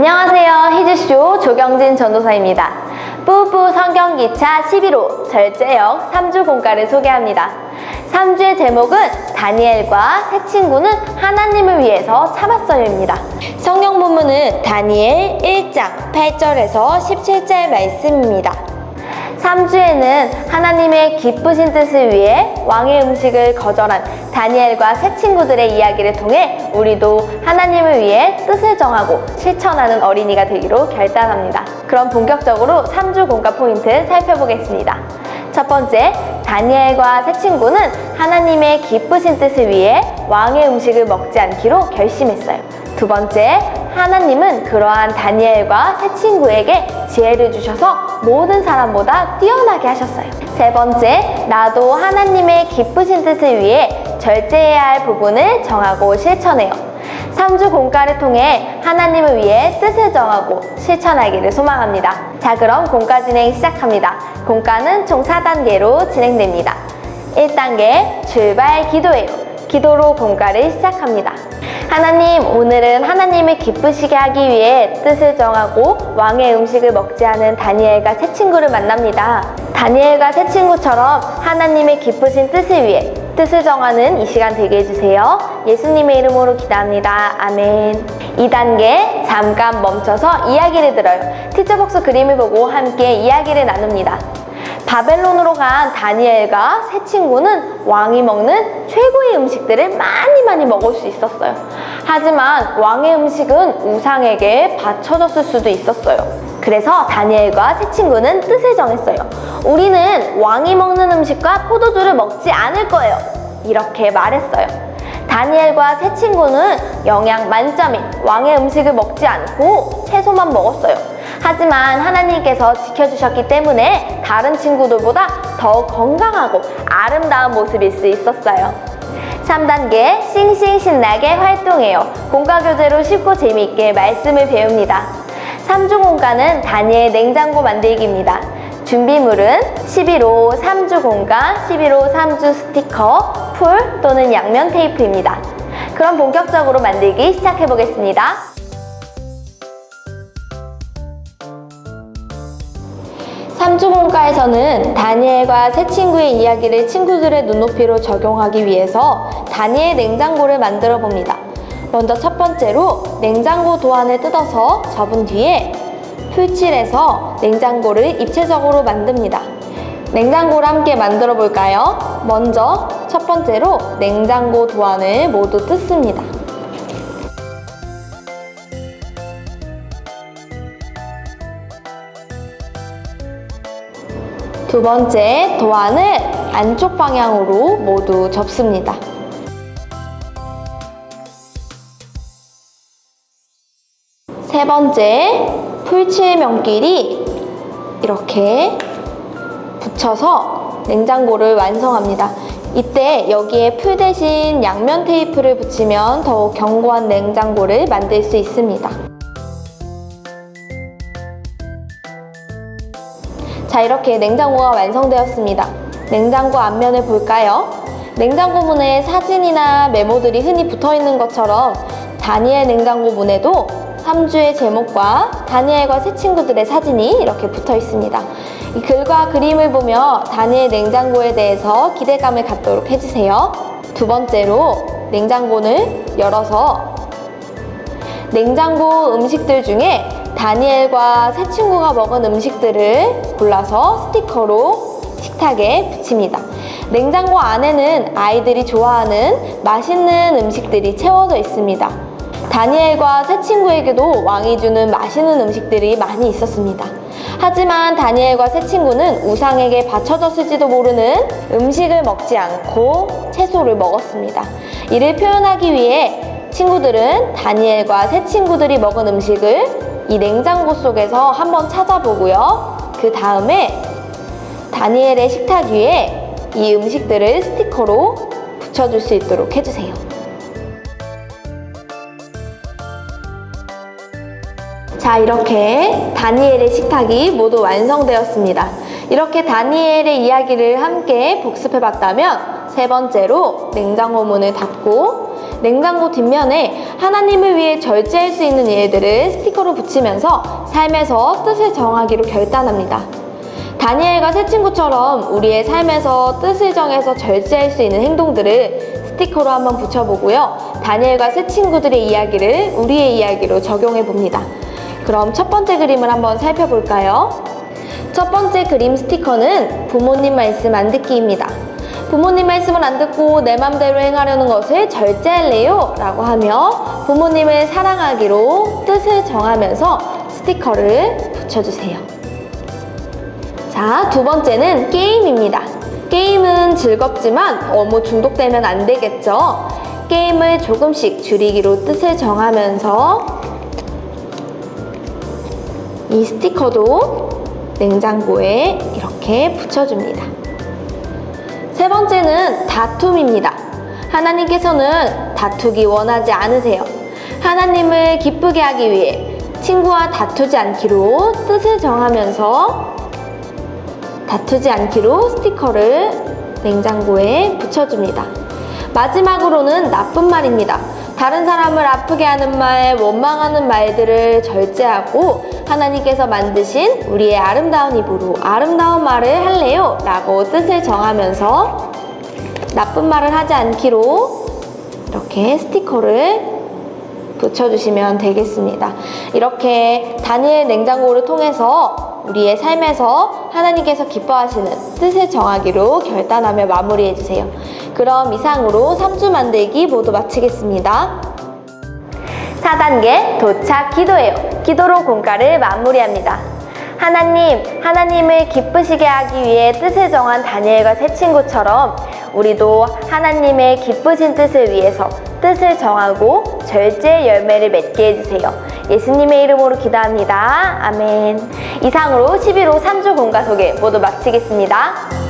안녕하세요. 히즈쇼 조경진 전도사입니다. 뿌뿌 성경기차 11호 절제역 3주 공과를 소개합니다. 3주의 제목은 다니엘과 새 친구는 하나님을 위해서 참았어요입니다. 성경 본문은 다니엘 1장 8절에서 17절 말씀입니다. 3주에는 하나님의 기쁘신 뜻을 위해 왕의 음식을 거절한 다니엘과 새 친구들의 이야기를 통해 우리도 하나님을 위해 뜻을 정하고 실천하는 어린이가 되기로 결단합니다. 그럼 본격적으로 3주 공과 포인트 살펴보겠습니다. 첫 번째, 다니엘과 새 친구는 하나님의 기쁘신 뜻을 위해 왕의 음식을 먹지 않기로 결심했어요. 두 번째, 하나님은 그러한 다니엘과 새 친구에게 지혜를 주셔서 모든 사람보다 뛰어나게 하셨어요. 세 번째, 나도 하나님의 기쁘신 뜻을 위해 절제해야 할 부분을 정하고 실천해요. 3주 공과를 통해 하나님을 위해 뜻을 정하고 실천하기를 소망합니다. 자, 그럼 공과 진행 시작합니다. 공과는 총 4단계로 진행됩니다. 1단계, 출발 기도예요. 기도로 공과를 시작합니다. 하나님, 오늘은 하나님을 기쁘시게 하기 위해 뜻을 정하고 왕의 음식을 먹지 않은 다니엘과 새 친구를 만납니다. 다니엘과 새 친구처럼 하나님의 기쁘신 뜻을 위해 뜻을 정하는 이 시간 되게 해주세요. 예수님의 이름으로 기도합니다. 아멘. 2단계, 잠깐 멈춰서 이야기를 들어요. 티처복스 그림을 보고 함께 이야기를 나눕니다. 바벨론으로 간 다니엘과 새 친구는 왕이 먹는 최고의 음식들을 많이 먹을 수 있었어요. 하지만 왕의 음식은 우상에게 바쳐졌을 수도 있었어요. 그래서 다니엘과 새 친구는 뜻을 정했어요. 우리는 왕이 먹는 음식과 포도주를 먹지 않을 거예요. 이렇게 말했어요. 다니엘과 새 친구는 영양 만점인 왕의 음식을 먹지 않고 채소만 먹었어요. 하지만 하나님께서 지켜주셨기 때문에 다른 친구들보다 더 건강하고 아름다운 모습일 수 있었어요. 3단계, 싱싱 신나게 활동해요. 공과 교재로 쉽고 재미있게 말씀을 배웁니다. 3주 공과는 다니엘 냉장고 만들기입니다. 준비물은 11호 3주 공과, 11호 3주 스티커, 풀 또는 양면 테이프입니다. 그럼 본격적으로 만들기 시작해보겠습니다. 3주 공과에서는 다니엘과 새 친구의 이야기를 친구들의 눈높이로 적용하기 위해서 다니엘 냉장고를 만들어 봅니다. 먼저 첫 번째로 냉장고 도안을 뜯어서 접은 뒤에 풀칠해서 냉장고를 입체적으로 만듭니다. 냉장고를 함께 만들어 볼까요? 먼저 첫 번째로 냉장고 도안을 모두 뜯습니다. 두 번째, 도안을 안쪽 방향으로 모두 접습니다. 세 번째, 풀칠 명끼리 이렇게 붙여서 냉장고를 완성합니다. 이때 여기에 풀 대신 양면 테이프를 붙이면 더욱 견고한 냉장고를 만들 수 있습니다. 자, 이렇게 냉장고가 완성되었습니다. 냉장고 앞면을 볼까요? 냉장고 문에 사진이나 메모들이 흔히 붙어있는 것처럼 다니엘 냉장고 문에도 3주의 제목과 다니엘과 새 친구들의 사진이 이렇게 붙어 있습니다. 이 글과 그림을 보며 다니엘 냉장고에 대해서 기대감을 갖도록 해주세요. 두 번째로 냉장고를 열어서 냉장고 음식들 중에 다니엘과 새 친구가 먹은 음식들을 골라서 스티커로 식탁에 붙입니다. 냉장고 안에는 아이들이 좋아하는 맛있는 음식들이 채워져 있습니다. 다니엘과 새 친구에게도 왕이 주는 맛있는 음식들이 많이 있었습니다. 하지만 다니엘과 새 친구는 우상에게 바쳐졌을지도 모르는 음식을 먹지 않고 채소를 먹었습니다. 이를 표현하기 위해 친구들은 다니엘과 새 친구들이 먹은 음식을 이 냉장고 속에서 한번 찾아보고요. 그 다음에 다니엘의 식탁 위에 이 음식들을 스티커로 붙여줄 수 있도록 해주세요. 자, 이렇게 다니엘의 식탁이 모두 완성되었습니다. 이렇게 다니엘의 이야기를 함께 복습해봤다면 세 번째로 냉장고 문을 닫고 냉장고 뒷면에 하나님을 위해 절제할 수 있는 일들을 스티커로 붙이면서 삶에서 뜻을 정하기로 결단합니다. 다니엘과 새 친구처럼 우리의 삶에서 뜻을 정해서 절제할 수 있는 행동들을 스티커로 한번 붙여보고요. 다니엘과 새 친구들의 이야기를 우리의 이야기로 적용해 봅니다. 그럼 첫 번째 그림을 한번 살펴볼까요? 첫 번째 그림 스티커는 부모님 말씀 안 듣기입니다. 부모님 말씀을 안 듣고 내 맘대로 행하려는 것을 절제할래요? 라고 하며 부모님을 사랑하기로 뜻을 정하면서 스티커를 붙여주세요. 자, 두 번째는 게임입니다. 게임은 즐겁지만 너무 중독되면 안 되겠죠? 게임을 조금씩 줄이기로 뜻을 정하면서 이 스티커도 냉장고에 이렇게 붙여줍니다. 세 번째는 다툼입니다. 하나님께서는 다투기 원하지 않으세요. 하나님을 기쁘게 하기 위해 친구와 다투지 않기로 뜻을 정하면서 다투지 않기로 스티커를 냉장고에 붙여줍니다. 마지막으로는 나쁜 말입니다. 다른 사람을 아프게 하는 말, 원망하는 말들을 절제하고 하나님께서 만드신 우리의 아름다운 입으로 아름다운 말을 할래요? 라고 뜻을 정하면서 나쁜 말을 하지 않기로 이렇게 스티커를 붙여주시면 되겠습니다. 이렇게 다니엘 냉장고를 통해서 우리의 삶에서 하나님께서 기뻐하시는 뜻을 정하기로 결단하며 마무리해주세요. 그럼 이상으로 3주 만들기 모두 마치겠습니다. 4단계 도착 기도예요. 기도로 공과를 마무리합니다. 하나님을 기쁘시게 하기 위해 뜻을 정한 다니엘과 새 친구처럼 우리도 하나님의 기쁘신 뜻을 위해서 뜻을 정하고 절제의 열매를 맺게 해주세요. 예수님의 이름으로 기도합니다. 아멘. 이상으로 11호 3주 공과 소개 모두 마치겠습니다.